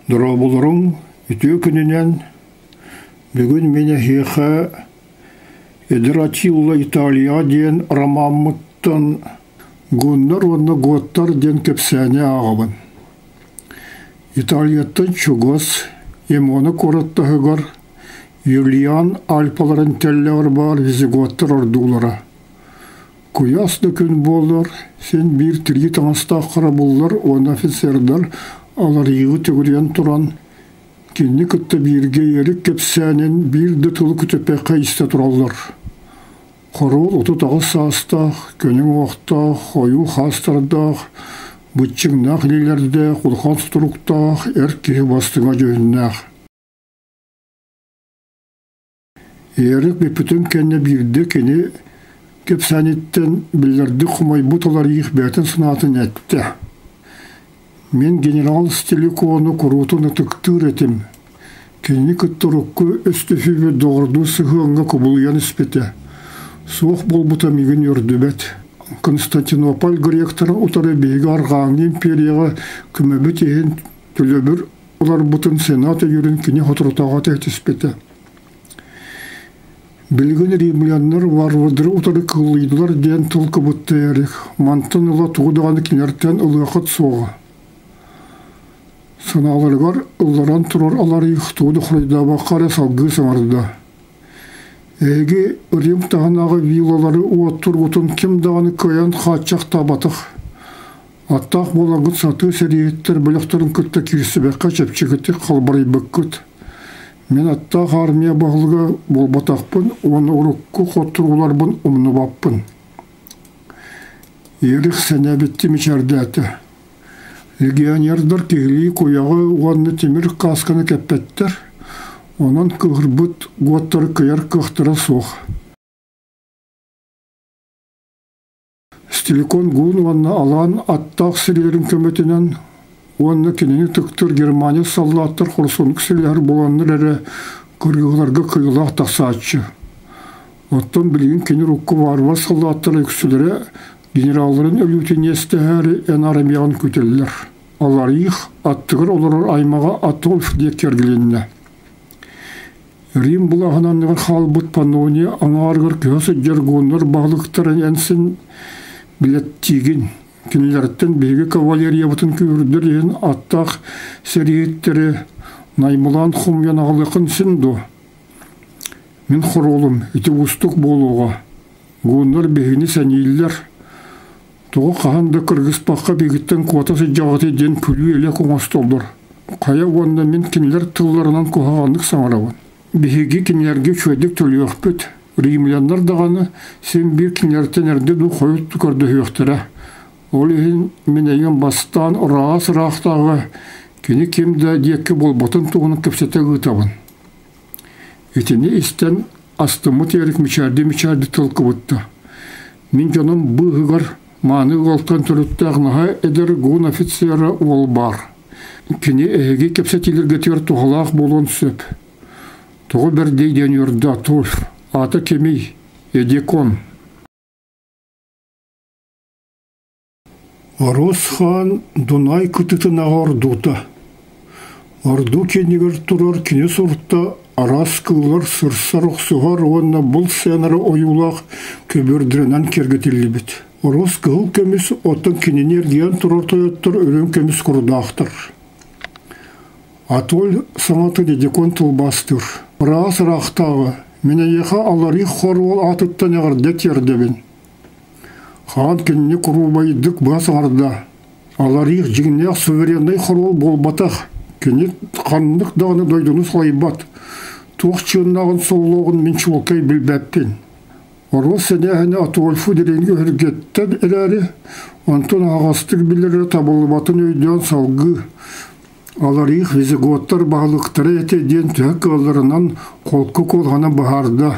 Дұрабылырың үтө күнінен бүгін мені хеха Эдратилла Италия ден ромаммыттан гоннар онны готтар ден кепсәне ағабын. Италияттан чугас, емоны кораттағығар, Юлиан Альпаларын тәлләғыр бар визиготтар ордулара. Куясны күн болар, сен бір тіргі таңыста қыра болар, он офицердар алар иғы төгірен тұран. Кенні күтті бірге ерік кепсәнен бірді тұлы күтіпе қайысты тұралар. Қорол отутағы састақ, көнің оқтақ, хойу хастардақ, бұтчыңнақ лейлерді құлқан сұтырықтақ, әркеге бастыңа жөнінақ. Ерік бепітін кәне бірді кені кепсәнеттен білдерді құмай бұталар еқ бәтін сынатын әтті. Мен генерал Стеликоны құрутыны түктір етім. Кені күттіріккі үстіфі доғырды сығыңға күбілген іспеті. Соқ бол бұта меген өрді бәт. Константинополь гректары ұтары бейгі арғаңы империяға күмәбі тейін түлі олар бұтын сената үрін кіне отыртаға тәйтіспеті. Білген римлянлар варвадыры ұтары қылыйдылар ден тұлқы бұтты әрік. Мантын ұла туғдағаны кенерттен ұлықыт соға. Саналарғар ұларан тұрар алар иқтуды құрайдаба қара салғы саңарда. Әге Рим тағанағы вилалары уаттыр бұтын кем дағаны көян қатшақ табатық. Аттақ болағыт саты сәрейеттер біліқтарын күтті кирісі бәққа чәпчігітті қалбарай бүккіт. Мен аттақ армия бағылға болбатақпын, оны ұрыққы қоттыр оларбын ұмны баппын. Ерік сәнәбетті мечәрді әті. Легионердар кегілі қояғы оғанны темір қасқаны кәппәттір. Онан кығырбыт готтары кияр кықтыра соқ. Стеликон гуын онна алан аттақ сірелерін көметінен онна кенені түктір Германия саллаттыр құрсонық сілер боланныр әрі көргілерге қиылақ тақсатшы. Оттан білген кені рұққы варва саллаттыр өксілері генералларын өлітен есті әрі ән арамияған көтелілер. Алар иқ аттығыр олар аймаға атолф дек кергіленіне. Рим бұлағынанығыр қалбыт Паннония аңарғыр көсі жергонлар бағлықтарын әнсін білеттеген. Кенелерттен бейгі кавалерия бұтын көрдір ең аттақ сәрейеттері наймылан құмян ағылықын сінду. Мен құролым, еті ұстық болуға. Гонлар бейгіні сәнейлер. Тоғы қағанды кіргіспаққа бейгіттен қуатасы жағыты ден пүлі еле қоңастолдыр. Қая онда мен кенелер тылларынан қоғағандық саңырауын. Беге кенелерге чөйдік төлі өкпет. Римляндар дағаны сен бір кенелерден әрді ду қойыт түкірді өқтірі. Ол ең мен әйін бастан ұрағас рақтағы кені кемді деккі болбатын туғыны көпсеті ғытабын. Етіне істен астымы терік мечәрді тылқы бұтты. Мен жоным бұғығыр маны ғалтан түрітті ағынаға әдір ғын офицері ол бар. Кені әйге кепсетелерге тер тұғалақ болуын сөп. Тұғы бір дейден үрді Атольф, аты кемей, Эдекон. Арос хан Дунай күтітінаға ордуды. Орду кенегір тұрар кенес ұртта арас кылар сырсар ұқсығар онына бұл сәнірі ойулақ көбірдірінен кергетілі бет. Арос кыл көмес оттың кененер дейін тұрар тойыттыр өрен көмес құрдақтыр. Атол саңаты Эдекон тұлбастыр. Рас рақтағы, мене еқа алары хорвол атыттан ағырда тердебін. Хан кеніне құрубайдық бас ағырда. Алары жігінеқ суверендай хорвол болбатақ. Кене қанлық дағыны дойдыны слайбат. Тоқ чыннағын соллоғын мен чуылкай білбәппен. Орыл сәне әне Атольфу деренге үргеттен әрәрі. Антон ағастық білері табылбатын өйден салғы. Алар иқ визиготтар бағылықтары әтеден түәк аларынан қолқы қолғана бағарды.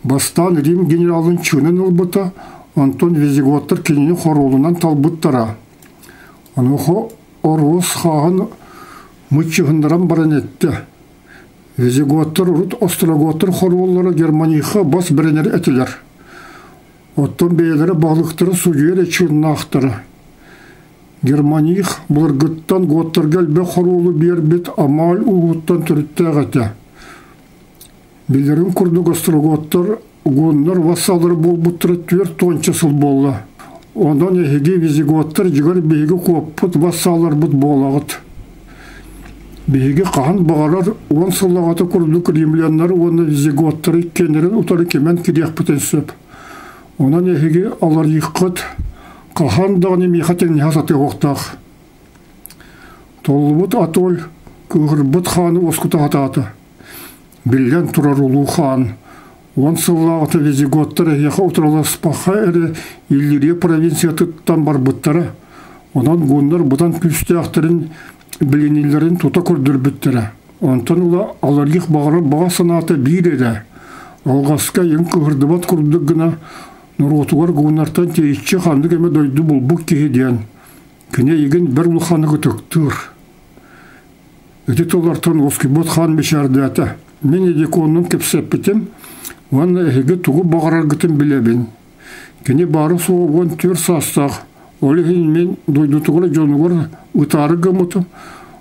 Бастан Рим генералын чүнін ұлбыта, Антон визиготтар кенені хоролынан талбыттара. Анығы орғыз қағын мұтчығындаран баран әтті. Визиготтар ұрыт остроготтар хороллары Германияға бас біренер әтілер. Оттан бейлері бағылықтары сұжуер әтшілін ақтары. Германих бұлыргыттан готтаргал бе хорулу бербет амал уғыттан түріттәғәті. Билерін күрді гостроготтар уғынлар вассалары бол бұттыры 4 тонча сыл болы. Ондан ехеге визиготтар жығар бейгі қоппыт вассалар бұт болағыт. Бейгі қахан бағарар 10 сыллағаты күрдік римлянлар оны визиготтары кенерін ұтары кемен кирек бұтын сөп. Ондан ехеге алар иққыт қахан дағыны мейхатен хасаты оқтақ. Толыбыт атол күғірбіт ханы оскута ататы. Білген тұрар ұлу хан. 10 сыллағаты визиготтары ехе ұтыралы спаха әрі Иллирия провинциятыттан бар бұттары. Онан гундар бұдан күсті ақтырын білінелерін тута көрдір бүттірі. Онтан ұла аларғық бағары баға санаты бір еді. Алғасқа ең күғірдібат күрдік гіна нұрғытуғар гунартан тейітші хандық әме дойды бұл бұқ кейден. Кіне еген бір ұл ханығы түктір. Өте толартан оскебот хан мешарды әті. Мен едеконның кепсеп бітім, ванна әйгі тұғы бағарар гітім білебін. Кіне бары соғы 14 састақ. Олеген мен дойдутуғыра жонуғыр ұтары ғымытым.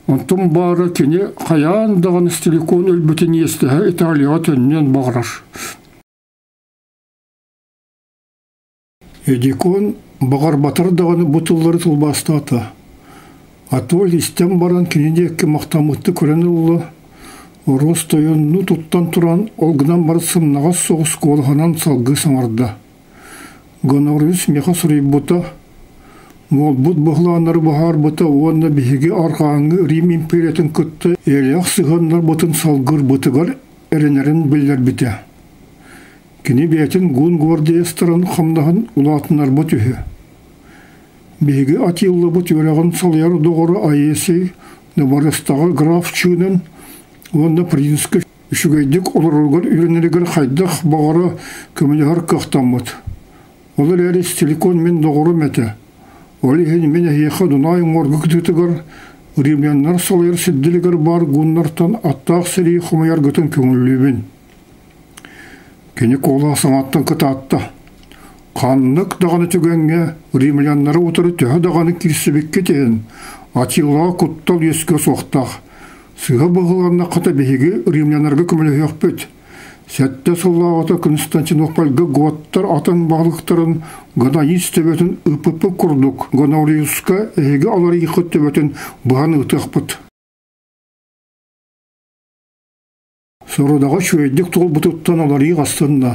Онтым бары кене қаяндаған стеликон өлбітін естіға Италияға төннен бағырар. Едекон бағар батыр дағаны бұтылары тұлбастаты. Атол истен баран кенеде әкке мақтамытты көрені ұлы. Орос тойынны тұттан тұран олғынан бары сымнаға соғыс қолғанан салғы саңарды. Гонорыз меха сұрай бұта. Ол бұд бұғланар бұғар бұта оғанна бейге арқаңы Рим империятын күтті әліғ сығанлар бұтын салғыр бұтығар әрінерін білдер біте. Кені бәйтін ғын гвардиястарын қамдағын ұлатынар бұт үйі. Бейге атилы бұт өрағын салияр доғыры айесі Набарыстағы граф чүнін оғанна принцкі үшігейдік оларылғар үйренерігер қайдақ бағары көмілігар қақтан бұт. Олар әрі стеликон мен доғыры мәті. Олеген мен әйеқі дұнайын орғы күтігір, римлянлар солайыр сідділігір бар гуннартан аттақ сірей құмайар күтін көңіллебін. Кені қола саңаттың күті атты. Қанлық дағаны түгенге римлянлары отыры түйі дағаны кірсібек кетейін. Атилға құттал ескі соқтақ. Сыға бұғыларына қыта бейге римлянларға көмілі өкпет. Сәтті сыллағыта Константинопольғы готтар атын бағлықтарын Ганаис төбетін үпіпі күрдік. Ганариусқа әйге алар иқыт төбетін бұған ұтық бұт. Сұрыдағы шөйдік тұғыл бұтыттан алар иқ астында.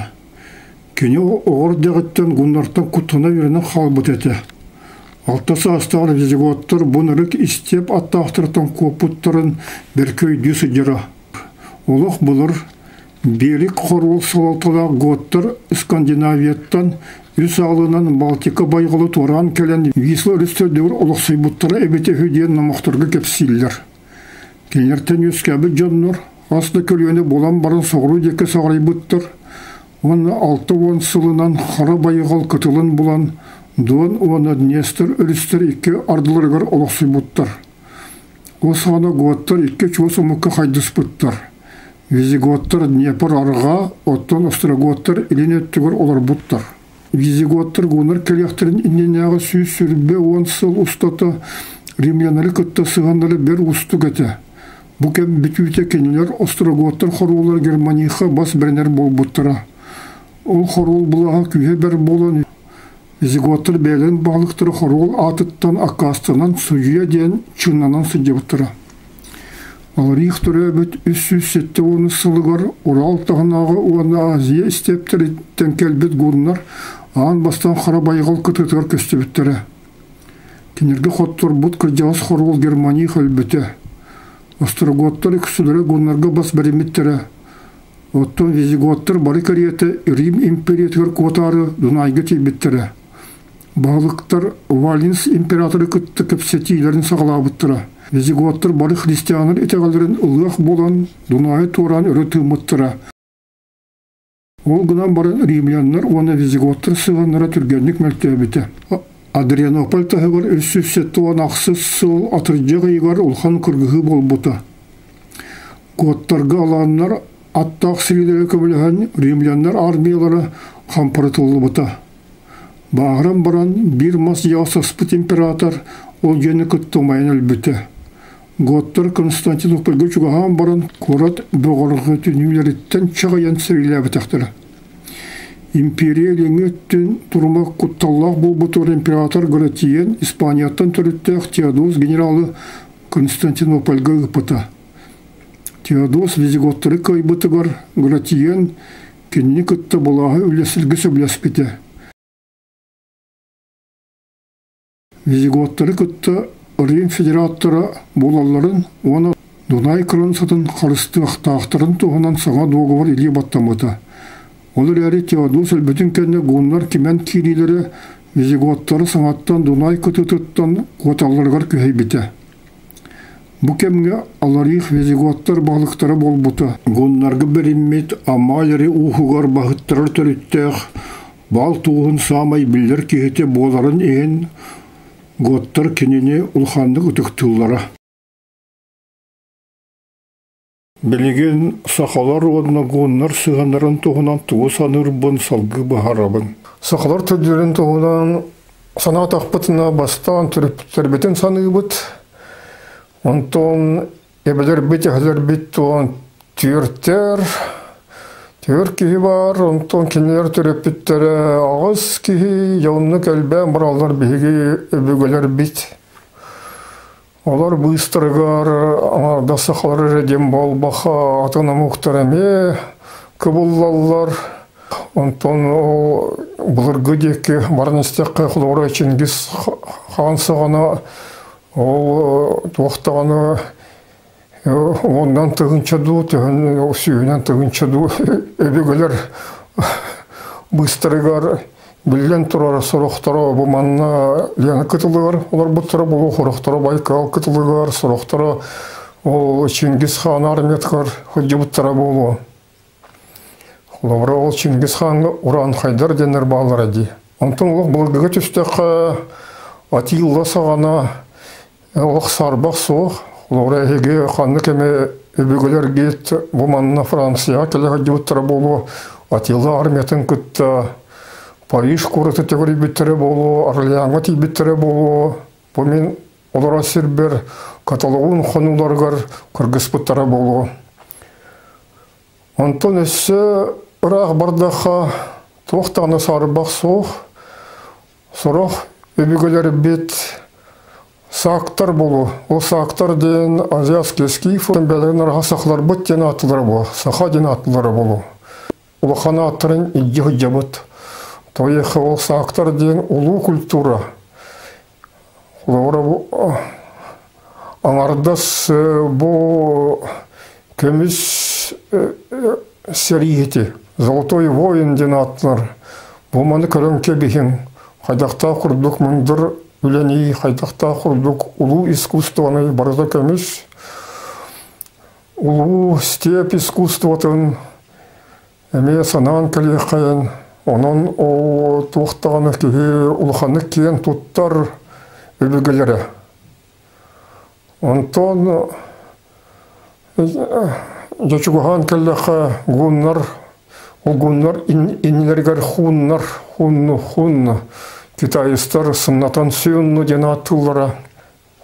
Кені оғыр дәғіттен ғұннартан құттына верінің қал бұт әті. Алтасы астағыр визиготтар бұнырық істеп аттақтыртан көпұттарын бір көйді сүдері. Олық бұлыр Берік қорғыл салалтыла готтар Скандинавияттан үс алынан Балтика байғылы туран келен вислы үрістердеуір олықсай бұттары әбеті хөден намақтырғы кепсилер. Кенертен өскәбі жонныр, асты көлені болан барын соғыру декі сағырай бұттыр. Оны 6-10 сылынан қара байғал күтілін болан, дуан оны Днестр үрістер 2 ардылырғар олықсай бұттыр. Осығана готтар 2 чуасы мұқы қайдыс бұттыр. Визиготтар Днепр арға, оттан остроготтар илен өттігір олар бұттар. Визиготтар ғонар кәліқтерін инненеға сүйіз сүрбе 10 сыл ұстаты римлянары күтті сығандары бір ұстық әті. Бұ кәм бүтүйте кенелер остроготтар хорулар Германияға бас бірінер бол бұттыра. Ол хорул бұлаға күйе бір болан. Визиготтар бәлін бағлықтары хорул атыттан ақастынан сұжия ден чыннанан сұжия бұттыра. Аларих түрі бүт үс-үс-сетті оны сылығар, Урал тағынағы оны Азия істептір тәнкел бүт ғонлар, аған бастан қара байғал күтітір көсті бүттірі. Кенерге қоттыр бұт күрдеғыз хорғыл Германия қөлбіті. Остроготтар күсілері ғонларға бас бәріметтірі. Оттон визиготтар бары кәриеті Рим империятығыр қотары Дунайғы тейбеттірі. Бағылықтар Валинс императоры күтті көпсетейлерін сағыла бұттыры. Визиготтар бары христианыр етеғалырын ұлғақ болан Дунайы туран өрі мұттыра. Ол ғынан бары римлянлар оны визиготтар сығанлара түргенлік мәлтебеті. Адрианополь тағығыр үс-үс-сетті он ақсыз сыл атыржығы егар ұлхан күргігі бол бұты. Готтарға аланлар аттақ сирилері көміліған римлянлар армиялары қампырытылы бұты. Бағыран баран бір мас ясаспыт император ол жені күттімайын әлбіті. Готтар Константинопольға чугахан баран корат бұғырғы түнілеріттен чағаян сәйлі бітіқтірі. Империя ленгеттен турмақ құтталлақ бұл бұтыр император Гратиен Испанияттан түріттәқ Теодос генералы Константинопольға ғыпыта. Теодос визиготтары кайбытығар Гратиен кенне күтті бұлағы үлесілгі сөблес біті. Визиготтары күтті Рим федераттары болаларын оны Дунай крансатын қарысты ақтақтарын туғынан саңа доғывар еле баттамыды. Олар әрі Теодос әлбітін кәнне ғонлар кемен кирилері визиготтары саңаттан Дунай күтіттіттен қоталарғар көхей біті. Бұ кәмге аларих визиготтар бағлықтары бол бұты. Ғонларға біріммет амалері ұхығар бағыттарыр түріттәқ бал туғын самай білдер кехете боларын ең Готтар кенене улхандық үтіктіллара. Білеген сақалар одына ғонлар сығанларын туғынан туғы саныр бұн салғы бұхарабын. Сақалар түрлерін туғынан сана тақпытына бастан түрбетін саны бұд. Онтон ебелер бет, әхлер бет туған түйірттер. Түйір кейі бар, онтон кенелер түреппеттері ағыз кейі, яуынны кәлбән бұралар бейге өбігелер бет. Олар бұйыстырғар, аңарда сақалары редем бол бақа атына мұқтар әме көбіллалар. Онтон бұлыр гөдекі барын істеқі құлғыры Чингис хан сағана ол туақтағаны ондан тығынчаду, сүйінен тығынчаду өбігілер бұстырығар білген тұрар сұрықтары бұманна лені күтілігар. Олар бұттыры бұлу құрықтары Байкал күтілігар, сұрықтары ол Чингис хан арметқар хүлді бұттыры болу. Олар ол Чингис хан Уран Хайдар денер бағылар әді. Онтың олық бұлғығы түстіқі Атилла сағана олық сарбақ соқ. Олар әйге қанны кеме өбігілер кет бұманына Франция келіға деуттірі болу, Атилла арметін күтті, Париж көріті тегірі біттірі болу, Орлеанға тейбіттірі болу, бұмен олар асербер каталогын қонуларғар күргіс бұттыры болу. Онтын өсі ұрақ бардаға тоқтаны сарбақ соқ, сұрақ өбігілер бет сақтар болу. Ол сақтар ден азияский скиф, бәлігін арға сақлар бұт ден атылары болу, сақа ден атылары болу. Улықана аттырын идді хүджа бұт. Тойеқы ол сақтар ден ұлу культура. Олары аңардас бұл көміс сериеті, золотой воин ден атылар. Бұл маны көрінке бейін, қайдақта құрдық мұндыр Үләні қайдақта құрдық ұлу искусствоны барда көміс. Ұлу степ искусствотын әме санан кәлі қайын. Оның туқтағаны кейі ұлғаны кейін тұттар өбігілері. Онтон жачуған кәлі қай ғуннар, ол ғуннар инелергер хунны. Китайстар сыннатан сүйінну ден аттылары.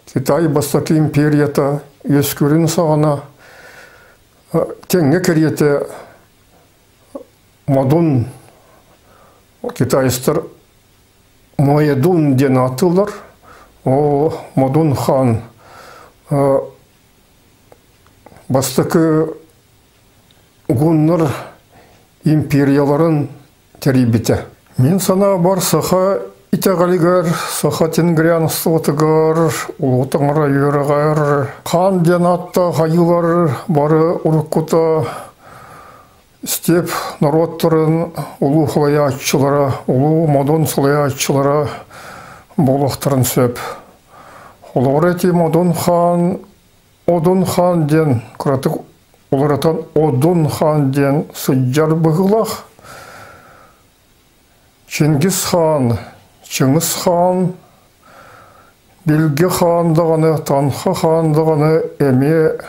Китай бастаки империята өскөрін сағана теңге кереті Мадун. Китайстар Моедун ден аттылар. О Мадун хан бастаки ғуннар империяларын теребеті. Мен сана бар саха итеғалигар, саха тенгрияныстығытығар, ұлғытыңыра үйеріғар, қан ден атта ғайылар бары ұрыққыта степ народтарын ұлу қылаячылары, ұлу Мадон қылаячылары болықтарын сөп. Олар әте Мадон хан, Одун хан ден, күратық оларатан Одун хан ден сұджар бұғылақ. Чингис хан, Чыңыз хан, Билге хандығыны, Танха хандығыны әме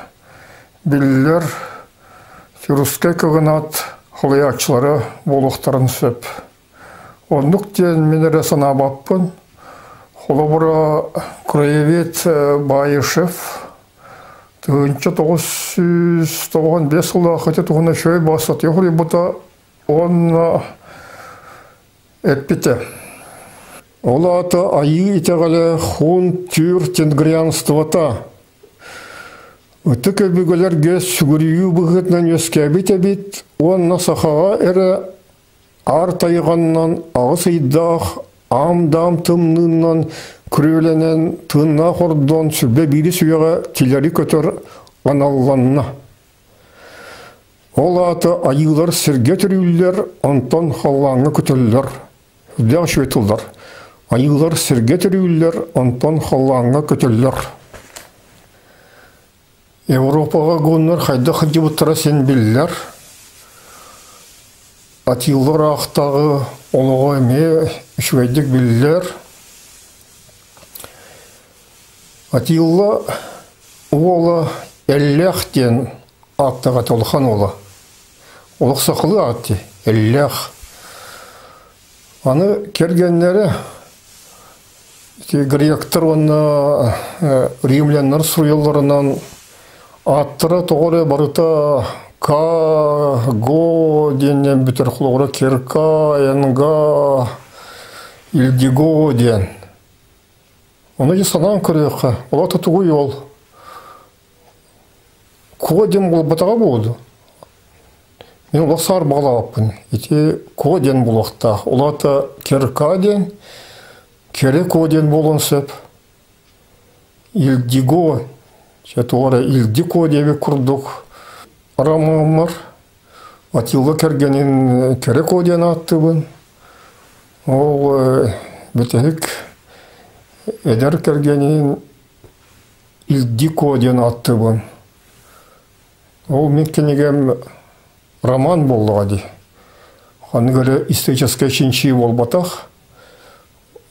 білілер Фируске көгінат құлаячылары болуқтарын сөп. Ондық ден мен әресін абаппын, Холобура краевед Байышев тыгынча 995 жылда хотя тугына шөй басат егори бута он эппите. Олата айы итегале хун тюр тенгрианствата. Өтікі бүгілерге сүгірію бұғытнан өскәбет әбет, онна сақаға әрі ар тайғаннан ағыс айдақ, ам-дам тымнынан күреленен тынна қордан сүрбе бейді сүйеға телері көтір аналланна. Ол аты айылар сірге түрілер, антон қалаңы күтілер. Үдәң шветілдер. Айылар сірге түрілер, антон қалаңы күтілер. Европаға гоннар қайда қыды бұттыра сен білілер. Атилар ақтағы олығы ме үшвейдік білілер. Атилла олы әлләқтен аттаға толқан олы. Олық сақылы атты, әлләқ. Аны кергенлері гректор оны римлянлар сұйыларынан аттыра тоғыры барыта ка, го денен бүтір құлығыра керка, янга, илдиго ден. Оны есанан көріққа, ола тұтуғы ел. Ко ден бұл батаға болды. Мен ола сар бағалаппын. Ете ко ден бұлықта. Ола та керка ден, кере ко ден болын сөп. Илдиго Чатуара илдико дебе курдук. Арамамар. Атилла кергенин керек оден аттыбын. Ол бітелік эдер кергенин илдико оден аттыбын. Ол меккенегем роман болуға ди. Аны көрі исторический чинчи болбатақ.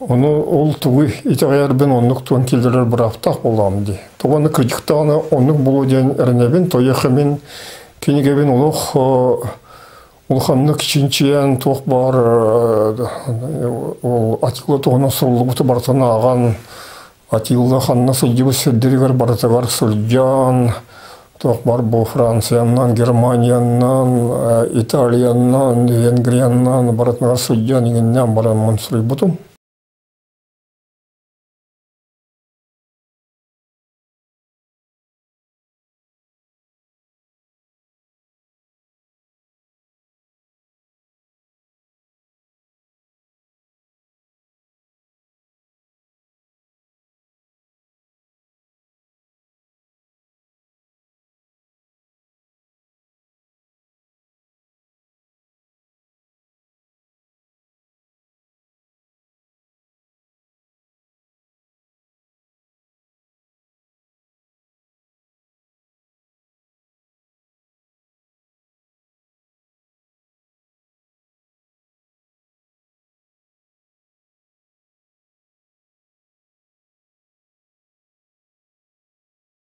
Оны ол туғы итағайарбен онық туын келдерер бір аптақ болам ди. Туғаны күрдіктағаны онық болу ден әрінебен, тойықымен кенегебен олқанны кішінчиян тоқ бар, Атилла туғына сұлы бұты бартына аған, Атилла қанына сұлдебі сөддерігер бартығар сұлжан, тоқ бар бұл Францияннан, Германияннан, Италияннан, Венгрияннан, баратынығар сұлжан егеннен барамын сұлы бұтым.